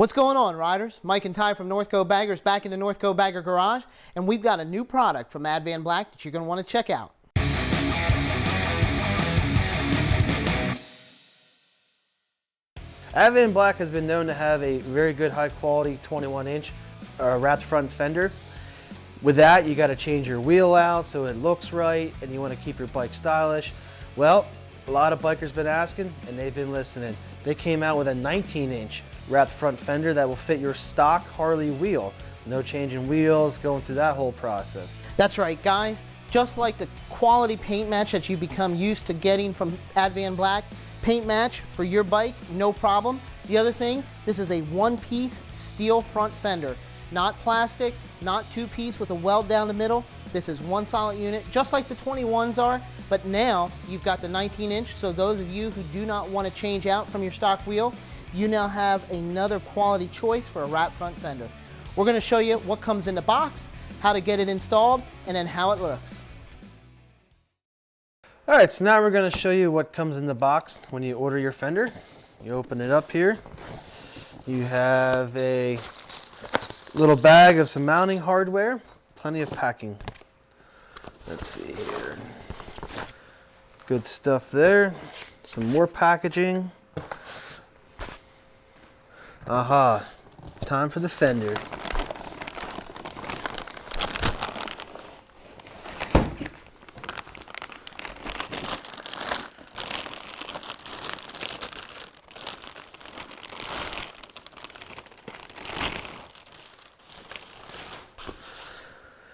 What's going on, riders? Mike and Ty from NorthCo Baggers back in the NorthCo Bagger Garage, and we've got a new product from Advanblack that you're going to want to check out. Advanblack has been known to have a very good high quality 21-inch wrapped front fender. With that, you got to change your wheel out so it looks right and you want to keep your bike stylish. Well, a lot of bikers been asking and they've been listening. They came out with a 19-inch wrapped front fender that will fit your stock Harley wheel. No changing wheels, going through that whole process. That's right, guys. Just like the quality paint match that you become used to getting from Advanblack, paint match for your bike, no problem. The other thing, this is a one-piece steel front fender. Not plastic, not two-piece with a weld down the middle. This is one solid unit, just like the 21s are, but now you've got the 19-inch, so those of you who do not want to change out from your stock wheel, you now have another quality choice for a wrapped front fender. We're going to show you what comes in the box, how to get it installed, and then how it looks. Alright, so now we're going to show you what comes in the box when you order your fender. You open it up here. You have a little bag of some mounting hardware, plenty of packing. Let's see here. Good stuff there. Some more packaging. Aha, time for the fender.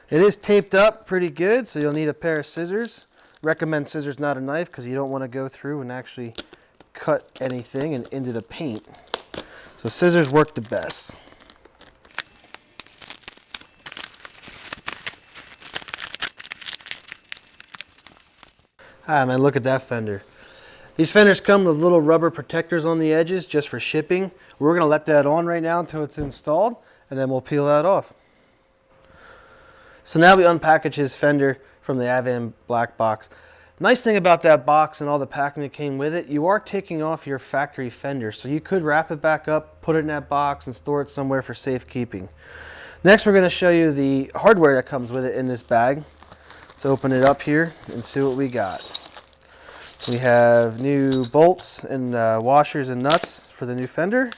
It is taped up pretty good, so you'll need a pair of scissors. Recommend scissors, not a knife, because you don't want to go through and actually cut anything and into the paint. So scissors work the best. Ah man, look at that fender. These fenders come with little rubber protectors on the edges just for shipping. We're going to let that on right now until it's installed, and then we'll peel that off. So now we unpackage his fender from the Advanblack box. Nice thing about that box and all the packing that came with it, you are taking off your factory fender. So you could wrap it back up, put it in that box, and store it somewhere for safekeeping. Next, we're going to show you the hardware that comes with it in this bag. Let's open it up here and see what we got. We have new bolts and washers and nuts for the new fender.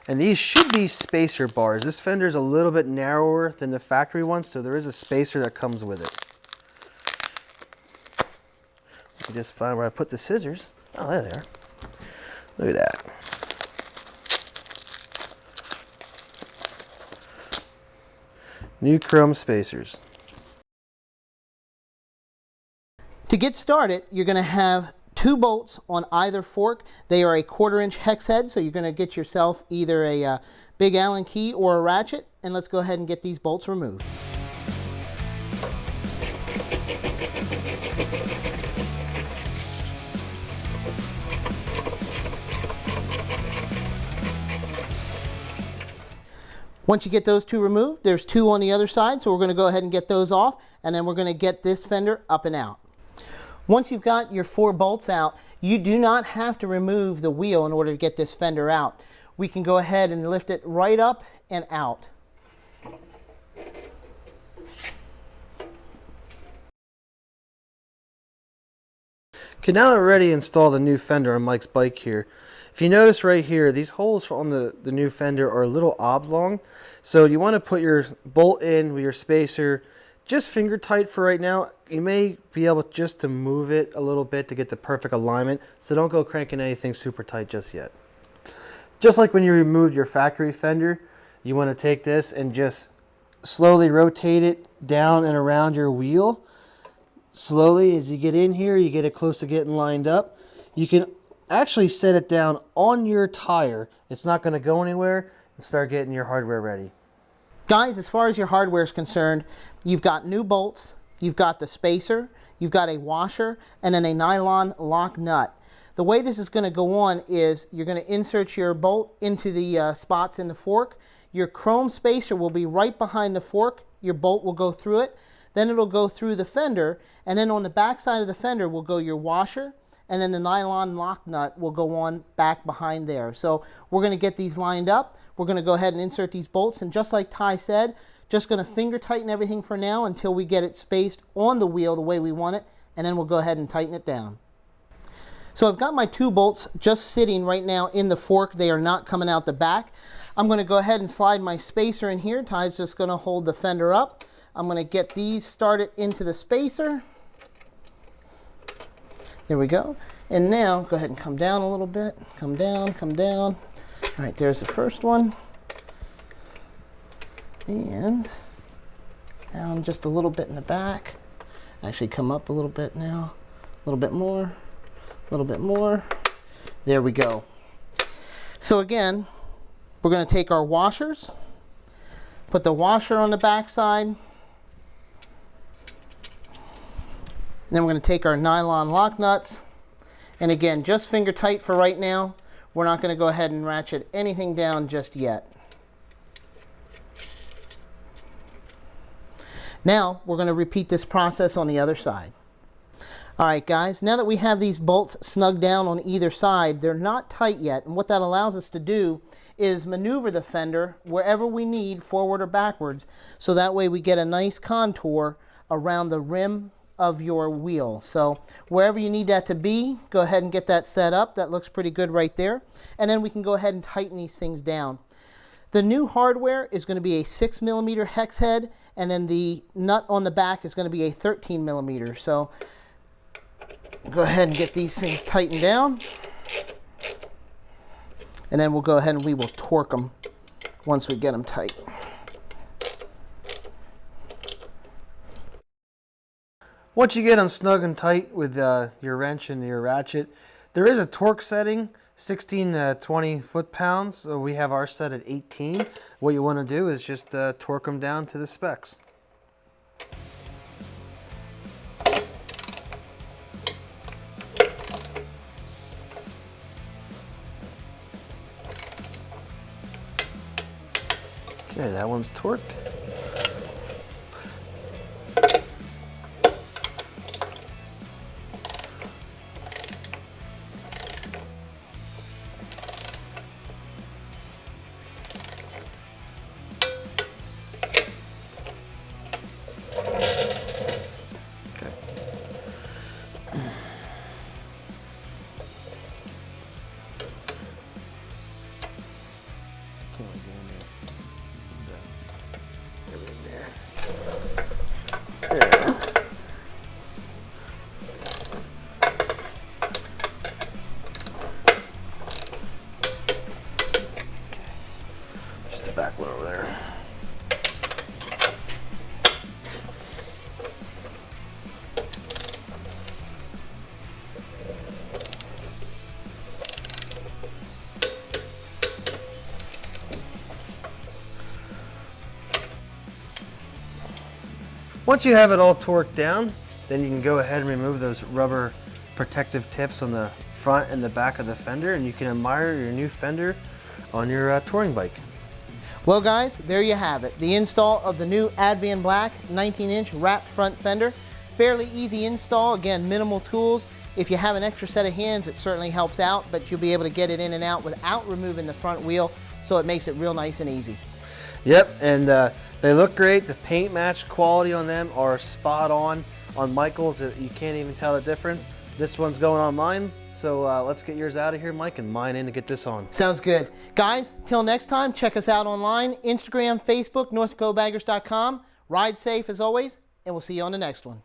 And these should be spacer bars. This fender is a little bit narrower than the factory one, so there is a spacer that comes with it. Let me just find where I put the scissors. Oh, there they are. Look at that. New chrome spacers. To get started, you're going to have two bolts on either fork. They are a 1/4-inch hex head, so you're going to get yourself either a big Allen key or a ratchet, and let's go ahead and get these bolts removed. Once you get those two removed, there's two on the other side, so we're going to go ahead and get those off, and then we're going to get this fender up and out. Once you've got your 4 bolts out, you do not have to remove the wheel in order to get this fender out. We can go ahead and lift it right up and out. Okay, now we're ready to install the new fender on Mike's bike here. If you notice right here, these holes on the new fender are a little oblong. So you want to put your bolt in with your spacer just finger tight for right now. You may be able just to move it a little bit to get the perfect alignment. So don't go cranking anything super tight just yet. Just like when you removed your factory fender, you want to take this and just slowly rotate it down and around your wheel. Slowly, as you get in here, you get it close to getting lined up. You can actually set it down on your tire. It's not going to go anywhere, and start getting your hardware ready. Guys, as far as your hardware is concerned, you've got new bolts, you've got the spacer, you've got a washer, and then a nylon lock nut. The way this is going to go on is you're going to insert your bolt into the spots in the fork. Your chrome spacer will be right behind the fork. Your bolt will go through it. Then it'll go through the fender, and then on the back side of the fender will go your washer, and then the nylon lock nut will go on back behind there. So we're going to get these lined up. we're going to go ahead and insert these bolts, and just like Ty said, just going to finger tighten everything for now until we get it spaced on the wheel the way we want it, and then we'll go ahead and tighten it down. So I've got my 2 bolts just sitting right now in the fork. They are not coming out the back. I'm going to go ahead and slide my spacer in here. Ty's just going to hold the fender up. I'm going to get these started into the spacer. There we go. And now go ahead and come down a little bit. Come down, come down. All right, there's the first one. And down just a little bit in the back. Actually come up a little bit now. A little bit more. A little bit more. There we go. So again, we're going to take our washers, put the washer on the back side. Then we're going to take our nylon lock nuts. And again, just finger tight for right now. We're not going to go ahead and ratchet anything down just yet. Now, we're going to repeat this process on the other side. All right, guys, now that we have these bolts snugged down on either side, they're not tight yet. And what that allows us to do is maneuver the fender wherever we need, forward or backwards, so that way we get a nice contour around the rim of your wheel. So wherever you need that to be, go ahead and get that set up. That looks pretty good right there. And then we can go ahead and tighten these things down. The new hardware is going to be a 6mm hex head, and then the nut on the back is going to be a 13mm. So go ahead and get these things tightened down. And then we'll go ahead and we will torque them once we get them tight. Once you get them snug and tight with your wrench and your ratchet, there is a torque setting, 16 to 20 foot-pounds. So we have ours set at 18. What you want to do is just torque them down to the specs. Okay, that one's torqued. Just the back one over there. Once you have it all torqued down, then you can go ahead and remove those rubber protective tips on the front and the back of the fender, and you can admire your new fender on your touring bike. Well guys, there you have it. The install of the new Advanblack 19-inch wrapped front fender. Fairly easy install, again, minimal tools. If you have an extra set of hands, it certainly helps out, but you'll be able to get it in and out without removing the front wheel, so it makes it real nice and easy. Yep, and they look great. The paint match quality on them are spot on Michael's. You can't even tell the difference. This one's going on mine, so let's get yours out of here, Mike, and mine in to get this on. Sounds good. Guys, till next time, check us out online, Instagram, Facebook, NorthCobaggers.com. Ride safe as always, and we'll see you on the next one.